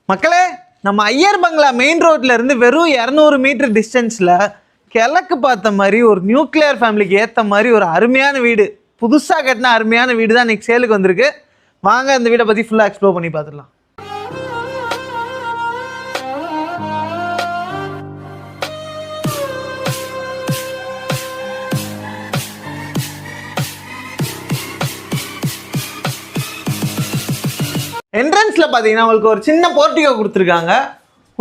மக்களே, நம்ம ஐயர் பங்களா மெயின் ரோட்ல இருந்து வெறும் 200 மீட்டர் டிஸ்டன்ஸ்ல கிழக்கு பார்த்த மாதிரி ஒரு நியூக்ளியர் ஃபேமிலிக்கு ஏற்ற மாதிரி ஒரு அருமையான வீடு, புதுசாக கட்டின அருமையான வீடு தான் இன்னைக்கு சேலுக்கு வந்திருக்கு. வாங்க இந்த வீடை பற்றி ஃபுல்லாக எக்ஸ்ப்ளோர் பண்ணி பார்த்துடலாம். என்ட்ரன்ஸ்ல பாத்தீங்கன்னா உங்களுக்கு ஒரு சின்ன போர்ட்டிகோ கொடுத்துருக்காங்க.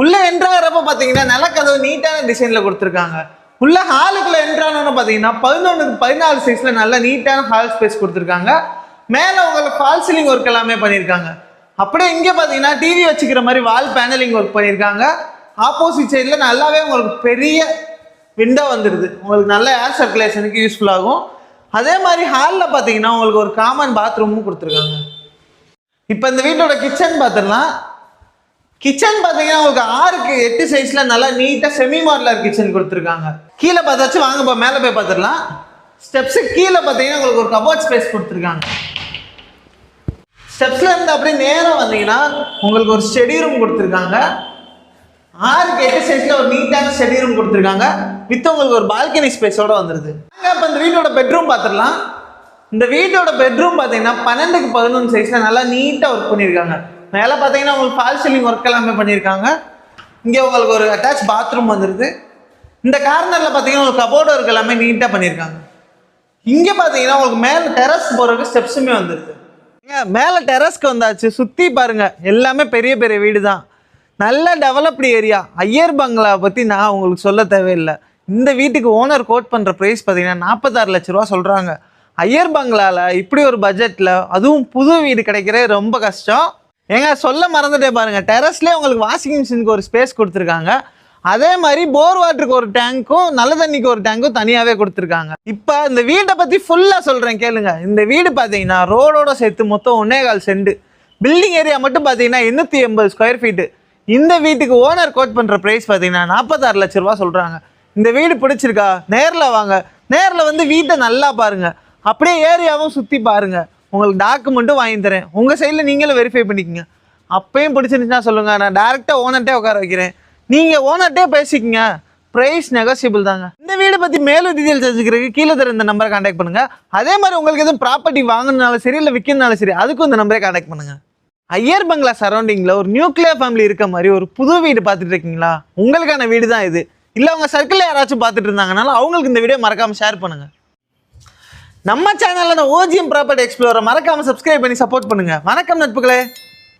உள்ள என்ட்ராகிறப்ப பாத்தீங்கன்னா நிலக்கதவு நீட்டான டிசைன்ல கொடுத்துருக்காங்க. உள்ள ஹாலுக்குள்ள என்ட்ரானு பாத்தீங்கன்னா 11x14 சைஸ்ல நல்ல நீட்டான ஹால் ஸ்பேஸ் கொடுத்துருக்காங்க. மேல உங்களுக்கு ஃபால் சீலிங் ஒர்க் எல்லாமே பண்ணியிருக்காங்க. அப்படியே இங்கே பாத்தீங்கன்னா டிவி வச்சுக்கிற மாதிரி வால் பேனலிங் ஒர்க் பண்ணியிருக்காங்க. ஆப்போசிட் சைட்ல நல்லாவே உங்களுக்கு பெரிய விண்டோ வந்துடுது, உங்களுக்கு நல்ல ஏர் சர்க்குலேஷனுக்கு யூஸ்ஃபுல் ஆகும். அதே மாதிரி ஹாலில் பார்த்தீங்கன்னா உங்களுக்கு ஒரு காமன் பாத்ரூமும் கொடுத்துருக்காங்க. இப்போ இந்த வீட்டோட கிச்சன் பார்த்துடலாம். கிச்சன் பார்த்தீங்கன்னா உங்களுக்கு 6x8 சைஸில் நல்லா நீட்டாக செமி மாடலர் கிச்சன் கொடுத்துருக்காங்க. கீழே பார்த்தாச்சு, வாங்க மேலே போய் பார்த்துடலாம். ஸ்டெப்ஸுக்கு கீழே பார்த்தீங்கன்னா உங்களுக்கு ஒரு கபோர்ட் ஸ்பேஸ் கொடுத்துருக்காங்க. ஸ்டெப்ஸில் இருந்து அப்படியே நேரம் வந்தீங்கன்னா உங்களுக்கு ஒரு ஸ்டடி ரூம் கொடுத்துருக்காங்க. 6x8 சைஸில் ஒரு நீட்டான ஸ்டடி ரூம் கொடுத்துருக்காங்க. வித் உங்களுக்கு ஒரு பால்கனி ஸ்பேஸோட வந்துடுது. இப்போ இந்த வீட்டோட பெட்ரூம் பார்த்துடலாம். இந்த வீட்டோட பெட்ரூம் பார்த்தீங்கன்னா 12x11 சைஸில் நல்லா நீட்டாக ஒர்க் பண்ணியிருக்காங்க. மேலே பார்த்தீங்கன்னா உங்களுக்கு ஃபால் சீலிங் ஒர்க் எல்லாமே பண்ணியிருக்காங்க. இங்கே உங்களுக்கு ஒரு அட்டாச் பாத்ரூம் வந்துடுது. இந்த கார்னரில் பார்த்தீங்கன்னா உங்களுக்கு கபோர்டு ஒர்க் எல்லாமே நீட்டாக பண்ணியிருக்காங்க. இங்கே பார்த்தீங்கன்னா உங்களுக்கு மேலே டெரஸ் போகிறதுக்கு ஸ்டெப்ஸுமே வந்துடுது. மேலே டெரஸ்க்கு வந்தாச்சு, சுற்றி பாருங்கள், எல்லாமே பெரிய பெரிய வீடு தான், நல்ல டெவலப்டு ஏரியா. ஐயர் பங்களா பற்றி நான் உங்களுக்கு சொல்ல தேவையில்லை. இந்த வீட்டுக்கு ஓனர் கோட் பண்ணுற ப்ரைஸ் பார்த்தீங்கன்னா 46 லட்ச ரூபா சொல்கிறாங்க. ஐயர் பங்களாவில் இப்படி ஒரு பட்ஜெட்டில் அதுவும் புது வீடு கிடைக்கிறே ரொம்ப கஷ்டம். ஏங்க சொல்ல மறந்துட்டே பாருங்கள், டெரஸ்லேயே உங்களுக்கு வாஷிங் மிஷினுக்கு ஒரு ஸ்பேஸ் கொடுத்துருக்காங்க. அதே மாதிரி போர் வாட்டருக்கு ஒரு டேங்க்கும் நல்ல தண்ணிக்கு ஒரு டேங்க்கும் தனியாகவே கொடுத்துருக்காங்க. இப்போ இந்த வீட்டை பற்றி ஃபுல்லாக சொல்கிறேன் கேளுங்க. இந்த வீடு பார்த்தீங்கன்னா ரோடோட சேர்த்து மொத்தம் 1.25 சென்ட், பில்டிங் ஏரியா மட்டும் பார்த்தீங்கன்னா 880 ஸ்கொயர் ஃபீட்டு. இந்த வீட்டுக்கு ஓனர் கோட் பண்ணுற ப்ரைஸ் பார்த்தீங்கன்னா 46 லட்ச ரூபா சொல்கிறாங்க. இந்த வீடு பிடிச்சிருக்கா? நேரில் வாங்க, நேரில் வந்து வீட்டை நல்லா பாருங்கள், அப்படியே ஏரியாவும் சுற்றி பாருங்கள். உங்களுக்கு டாக்குமெண்ட்டும் வாங்கி தரேன், உங்கள் சைடில் நீங்களும் வெரிஃபை பண்ணிக்கோங்க. அப்பயும் பிடிச்சிருந்துச்சுன்னா சொல்லுங்கள், நான் டேரெக்டாக ஓனர்ட்டே உட்கார வைக்கிறேன், நீங்கள் ஓனர்ட்டே பேசிக்கங்க, ப்ரைஸ் நெகோசியபிள் தாங்க. இந்த வீடை பற்றி மேலும் டீட்டெயில்ஸ் தெரிஞ்சுக்கிறதுக்கு கீழே தர இந்த நம்பரை கான்டாக்ட் பண்ணுங்கள். அதே மாதிரி உங்களுக்கு எதுவும் ப்ராப்பர்ட்டி வாங்கினாலும் சரி இல்லை விற்கணுனாலும் சரி, அதுக்கும் இந்த நம்பரே கான்டாக்ட் பண்ணுங்கள். ஐயர் பங்களா சரௌண்டிங்கில் ஒரு நியூக்ளியர் ஃபேமிலி இருக்க மாதிரி ஒரு புது வீடு பார்த்துட்டு இருக்கீங்களா? உங்களுக்கான வீடு தான் இது. இல்லை உங்கள் சர்க்கிளில் யாராச்சும் பார்த்துட்டு இருந்தாங்கனாலும் அவங்களுக்கு இந்த வீடியோ மறக்காமல் ஷேர் பண்ணுங்கள். நம்ம சேனலில் OGM ப்ராப்பர்ட்டி எக்ஸ்ப்ளோரை மறக்காமல் சப்ஸ்கிரைப் பண்ணி சப்போர்ட் பண்ணுங்கள். வணக்கம் நட்புகளே.